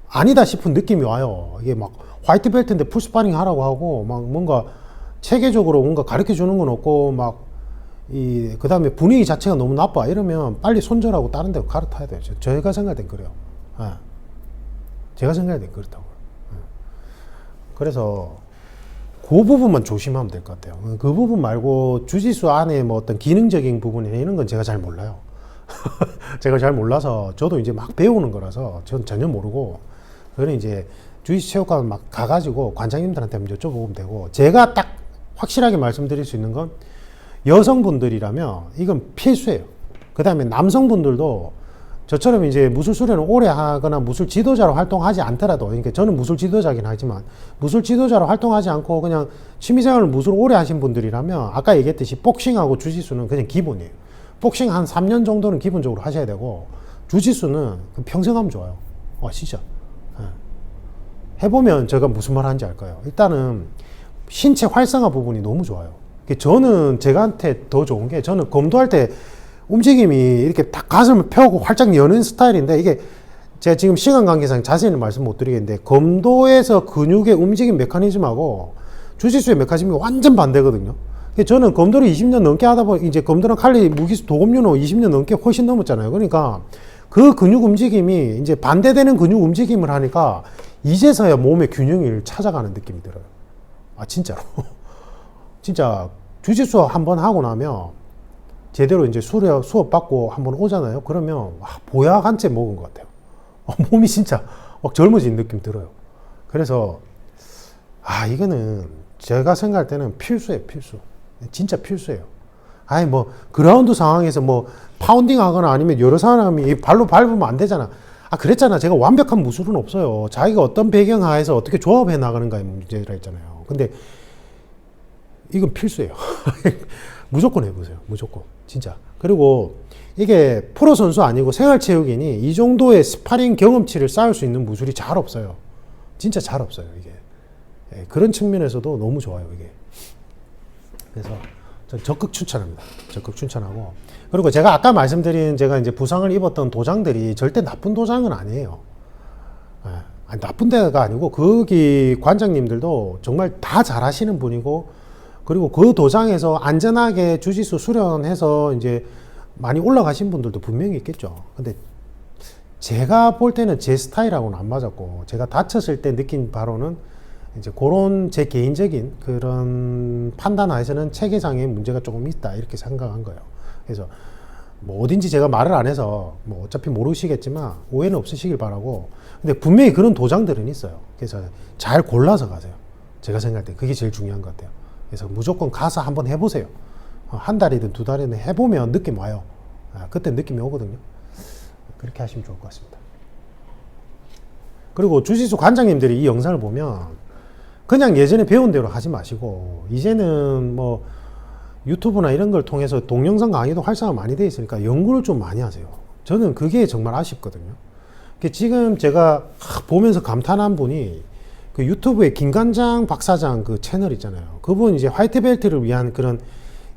아니다 싶은 느낌이 와요. 이게 막 화이트 벨트인데 풀스파링 하라고 하고, 막 뭔가 체계적으로 뭔가 가르쳐 주는 건 없고, 막 그 다음에 분위기 자체가 너무 나빠. 이러면 빨리 손절하고 다른 데 갈아타야 돼요. 제가 생각할 땐 그래요. 예. 제가 생각할 땐 그렇다고요. 예. 그래서 그 부분만 조심하면 될 것 같아요. 그 부분 말고 주짓수 안에 뭐 어떤 기능적인 부분이나 이런 건 제가 잘 몰라요. 제가 잘 몰라서 저도 이제 막 배우는 거라서 전 전혀 모르고, 그거는 이제 주짓수 체육관 막 가가지고 관장님들한테 한번 여쭤보면 되고, 제가 딱 확실하게 말씀드릴 수 있는 건 여성분들이라면 이건 필수예요. 그 다음에 남성분들도 저처럼 이제 무술 수련을 오래 하거나 무술 지도자로 활동하지 않더라도, 그러니까 저는 무술 지도자긴 하지만 무술 지도자로 활동하지 않고 그냥 취미생활을 무술 오래 하신 분들이라면 아까 얘기했듯이 복싱하고 주짓수는 그냥 기본이에요. 복싱 한 3년 정도는 기본적으로 하셔야 되고, 주짓수는 평생 하면 좋아요. 진짜. 해보면 제가 무슨 말 하는지 알 거예요. 일단은 신체 활성화 부분이 너무 좋아요. 저는 제가한테 더 좋은 게, 저는 검도할 때 움직임이 이렇게 딱 가슴을 펴고 활짝 여는 스타일인데, 이게 제가 지금 시간 관계상 자세히는 말씀 못 드리겠는데, 검도에서 근육의 움직임 메커니즘하고 주짓수의 메커니즘이 완전 반대거든요. 저는 검도를 20년 넘게 하다 보니, 이제 검도랑 칼리 무기수 도검유로 20년 넘게 훨씬 넘었잖아요. 그러니까 그 근육 움직임이 이제 반대되는 근육 움직임을 하니까 이제서야 몸의 균형을 찾아가는 느낌이 들어요. 진짜로. 진짜 주짓수 한번 하고 나면 제대로 이제 수업 받고 한번 오잖아요. 그러면 보약 한 채 먹은 것 같아요. 몸이 진짜 막 젊어진 느낌 들어요. 그래서 이거는 제가 생각할 때는 필수예요. 필수. 진짜 필수예요. 뭐 그라운드 상황에서 뭐 파운딩 하거나 아니면 여러 사람이 발로 밟으면 안 되잖아. 그랬잖아. 제가 완벽한 무술은 없어요. 자기가 어떤 배경하에서 어떻게 조합해 나가는가에 문제라 했잖아요. 근데 이건 필수예요. 무조건 해보세요. 무조건. 진짜. 그리고 이게 프로 선수 아니고 생활체육인이 이 정도의 스파링 경험치를 쌓을 수 있는 무술이 잘 없어요. 진짜 잘 없어요. 이게. 그런 측면에서도 너무 좋아요. 이게. 그래서 전 적극 추천합니다. 적극 추천하고. 그리고 제가 아까 말씀드린 제가 이제 부상을 입었던 도장들이 절대 나쁜 도장은 아니에요. 나쁜 데가 아니고 거기 관장님들도 정말 다 잘하시는 분이고, 그리고 그 도장에서 안전하게 주짓수 수련해서 이제 많이 올라가신 분들도 분명히 있겠죠. 근데 제가 볼 때는 제 스타일하고는 안 맞았고, 제가 다쳤을 때 느낀 바로는 이제 그런 제 개인적인 그런 판단하에서는 체계상의 문제가 조금 있다, 이렇게 생각한 거예요. 그래서 뭐 어딘지 제가 말을 안 해서 뭐 어차피 모르시겠지만 오해는 없으시길 바라고. 근데 분명히 그런 도장들은 있어요. 그래서 잘 골라서 가세요. 제가 생각할 때 그게 제일 중요한 것 같아요. 그래서 무조건 가서 한번 해보세요. 한 달이든 2달이든 해보면 느낌 와요. 그때 느낌이 오거든요. 그렇게 하시면 좋을 것 같습니다. 그리고 주짓수 관장님들이 이 영상을 보면 그냥 예전에 배운 대로 하지 마시고, 이제는 뭐 유튜브나 이런 걸 통해서 동영상 강의도 활성화 많이 돼 있으니까 연구를 좀 많이 하세요. 저는 그게 정말 아쉽거든요. 지금 제가 보면서 감탄한 분이 그 유튜브에 김관장 박사장 그 채널 있잖아요. 그분 이제 화이트 벨트를 위한 그런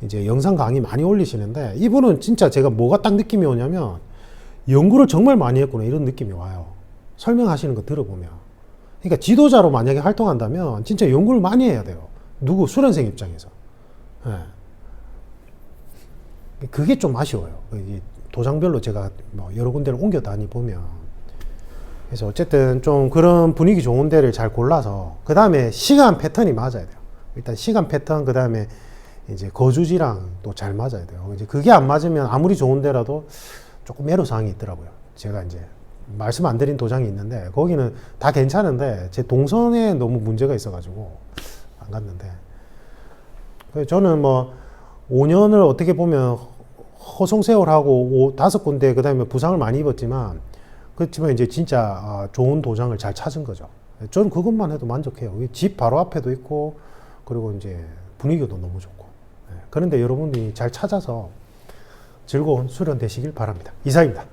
이제 영상 강의 많이 올리시는데, 이분은 진짜 제가 뭐가 딱 느낌이 오냐면 연구를 정말 많이 했구나 이런 느낌이 와요. 설명하시는 거 들어보면. 그러니까 지도자로 만약에 활동한다면 진짜 연구를 많이 해야 돼요. 누구 수련생 입장에서. 예. 그게 좀 아쉬워요. 도장별로 제가 뭐 여러 군데를 옮겨 다니보면. 그래서 어쨌든 좀 그런 분위기 좋은 데를 잘 골라서, 그 다음에 시간 패턴이 맞아야 돼요. 일단 시간 패턴, 그 다음에 이제 거주지랑 또 잘 맞아야 돼요. 이제 그게 안 맞으면 아무리 좋은 데라도 조금 애로사항이 있더라고요. 제가 이제 말씀 안 드린 도장이 있는데, 거기는 다 괜찮은데 제 동선에 너무 문제가 있어가지고 안 갔는데, 저는 뭐 5년을 어떻게 보면 허송세월하고 5군데 그 다음에 부상을 많이 입었지만, 그렇지만 이제 진짜 좋은 도장을 잘 찾은 거죠. 저는 그것만 해도 만족해요. 집 바로 앞에도 있고, 그리고 이제 분위기도 너무 좋고. 그런데 여러분이 잘 찾아서 즐거운 수련 되시길 바랍니다. 이상입니다.